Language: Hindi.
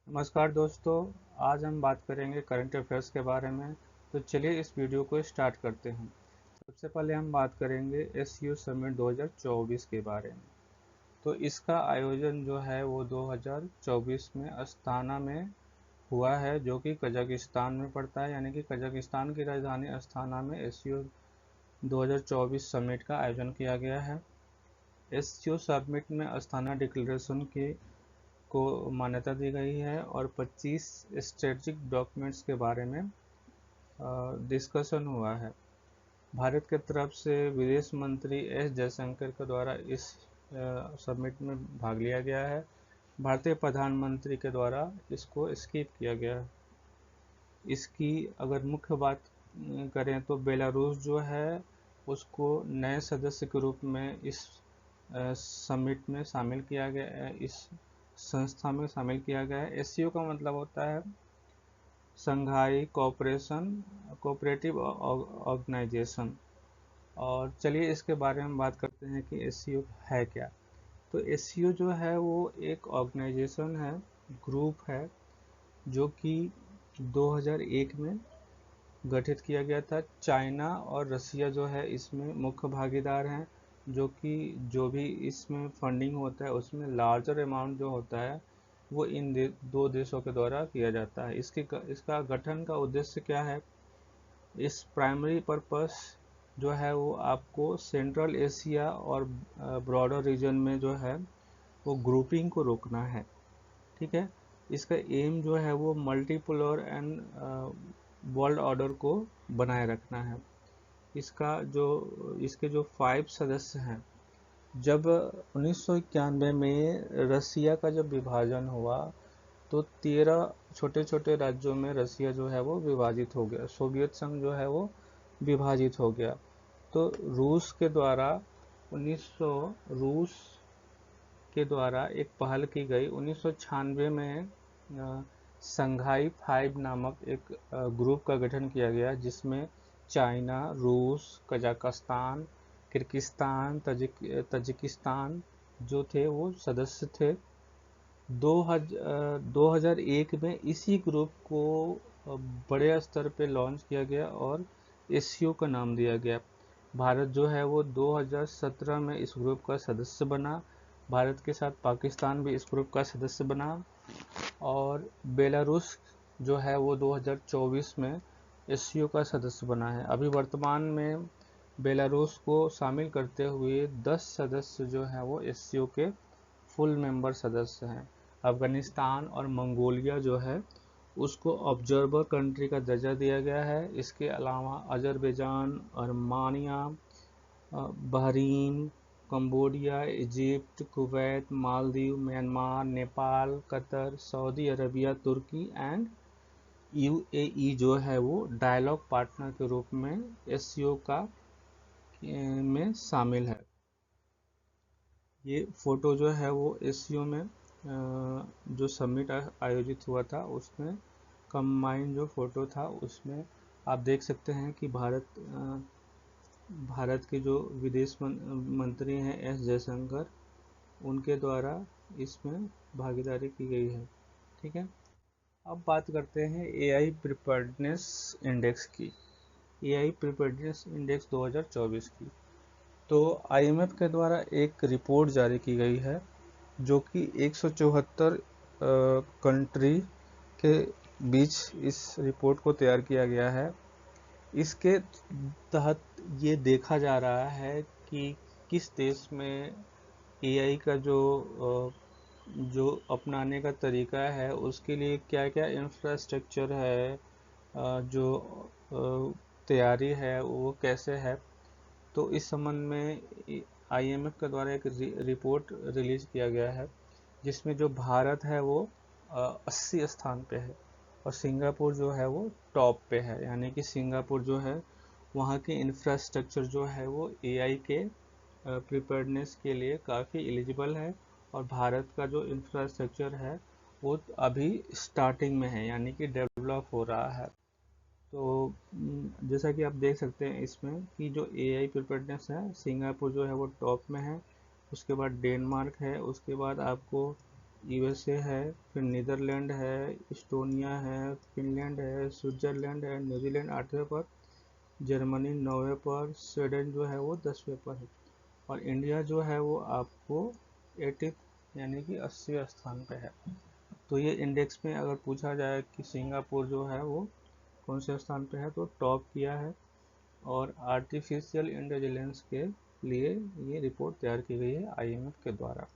नमस्कार दोस्तों। आज हम बात करेंगे करंट अफेयर्स के बारे में। तो चलिए इस वीडियो को स्टार्ट करते हैं। सबसे पहले हम बात करेंगे एससीओ समिट 2024 के बारे में। तो इसका आयोजन जो है वो 2024 में अस्ताना में हुआ है, जो कि कजाकिस्तान में पड़ता है। यानी कि कजाकिस्तान की राजधानी अस्ताना में एससीओ 2024 समिट का आयोजन किया गया है। एससीओ समिट में अस्ताना डिक्लेरेशन के को मान्यता दी गई है और 25 स्ट्रेटेजिक डॉक्यूमेंट्स के बारे में डिस्कशन हुआ है। भारत के तरफ से विदेश मंत्री एस जयशंकर के द्वारा इस समिट में भाग लिया गया है। भारतीय प्रधानमंत्री के द्वारा इसको स्किप किया गया है। इसकी अगर मुख्य बात करें तो बेलारूस जो है उसको नए सदस्य के रूप में इस समिट में शामिल किया गया है, इस संस्था में शामिल किया गया है। एससीओ का मतलब होता है संघाई कोऑपरेटिव ऑर्गेनाइजेशन। और चलिए इसके बारे में बात करते हैं कि एससीओ है क्या। तो एससीओ जो है वो एक ऑर्गेनाइजेशन है, ग्रुप है, जो कि 2001 में गठित किया गया था। चाइना और रसिया जो है इसमें मुख्य भागीदार हैं, जो कि जो भी इसमें फंडिंग होता है उसमें लार्जर अमाउंट जो होता है वो इन दो देशों के द्वारा किया जाता है। इसका गठन का उद्देश्य क्या है? इस प्राइमरी पर्पस जो है वो आपको सेंट्रल एशिया और ब्रॉडर रीजन में जो है वो ग्रुपिंग को रोकना है। ठीक है। इसका एम जो है वो मल्टीपोलर एंड वर्ल्ड ऑर्डर को बनाए रखना है। इसके जो 5 सदस्य हैं, जब 1991 में रसिया का जब विभाजन हुआ तो 13 छोटे छोटे राज्यों में रसिया जो है वो विभाजित हो गया, सोवियत संघ जो है वो विभाजित हो गया। तो रूस के द्वारा एक पहल की गई 1996 में। संघाई 5 नामक एक ग्रुप का गठन किया गया, जिसमें चाइना, रूस, कजाकिस्तान, किर्गिस्तान, तजिकिस्तान जो थे वो सदस्य थे। 2001 में इसी ग्रुप को बड़े स्तर पे लॉन्च किया गया और एससीओ का नाम दिया गया। भारत जो है वो 2017 में इस ग्रुप का सदस्य बना। भारत के साथ पाकिस्तान भी इस ग्रुप का सदस्य बना। और बेलारूस जो है वो 2024 में एससीओ का सदस्य बना है। अभी वर्तमान में बेलारूस को शामिल करते हुए 10 सदस्य जो हैं वो एससीओ के फुल मेंबर सदस्य हैं। अफगानिस्तान और मंगोलिया जो है उसको ऑब्जर्वर कंट्री का दर्जा दिया गया है। इसके अलावा Azerbaijan, Armenia, Bahrain, Cambodia, Egypt, Kuwait, Maldives, Myanmar, Nepal, Qatar, Saudi Arabia, Turkey and UAE जो है वो डायलॉग पार्टनर के रूप में एससीओ का में शामिल है। ये फोटो जो है वो एससीओ में जो समिट आयोजित हुआ था उसमें कंबाइन जो फोटो था उसमें आप देख सकते हैं कि भारत के जो विदेश मंत्री हैं एस जयशंकर, उनके द्वारा इसमें भागीदारी की गई है। ठीक है। अब बात करते हैं एआई प्रिपेयर्डनेस इंडेक्स की। एआई प्रिपेयर्डनेस इंडेक्स 2024 की। तो आईएमएफ के द्वारा एक रिपोर्ट जारी की गई है, जो कि 174 कंट्री के बीच इस रिपोर्ट को तैयार किया गया है। इसके तहत ये देखा जा रहा है कि किस देश में एआई का जो अपनाने का तरीका है उसके लिए क्या क्या इंफ्रास्ट्रक्चर है, जो तैयारी है वो कैसे है। तो इस संबंध में आईएमएफ के द्वारा एक रिपोर्ट रिलीज किया गया है, जिसमें जो भारत है वो 80 स्थान पे है और सिंगापुर जो है वो टॉप पे है। यानी कि सिंगापुर जो है वहाँ के इंफ्रास्ट्रक्चर जो है वो एआई के प्रिपेयर्डनेस के लिए काफ़ी एलिजिबल है। और भारत का जो इंफ्रास्ट्रक्चर है वो अभी स्टार्टिंग में है, यानी कि डेवलप हो रहा है। तो जैसा कि आप देख सकते हैं इसमें कि जो एआई प्रिपेयर्डनेस है, सिंगापुर जो है वो टॉप में है, उसके बाद डेनमार्क है, उसके बाद आपको यूएसए है, फिर नीदरलैंड है, इस्टोनिया है, फिनलैंड है, स्विट्जरलैंड है, न्यूजीलैंड 8वें पर, जर्मनी 9वें पर, स्वीडन जो है वो 10वें पर है, और इंडिया जो है वो आपको 80 यानी कि 80वें स्थान पे है। तो ये इंडेक्स में अगर पूछा जाए कि सिंगापुर जो है वो कौन से स्थान पे है, तो टॉप किया है। और आर्टिफिशियल इंटेलिजेंस के लिए ये रिपोर्ट तैयार की गई है आईएमएफ के द्वारा।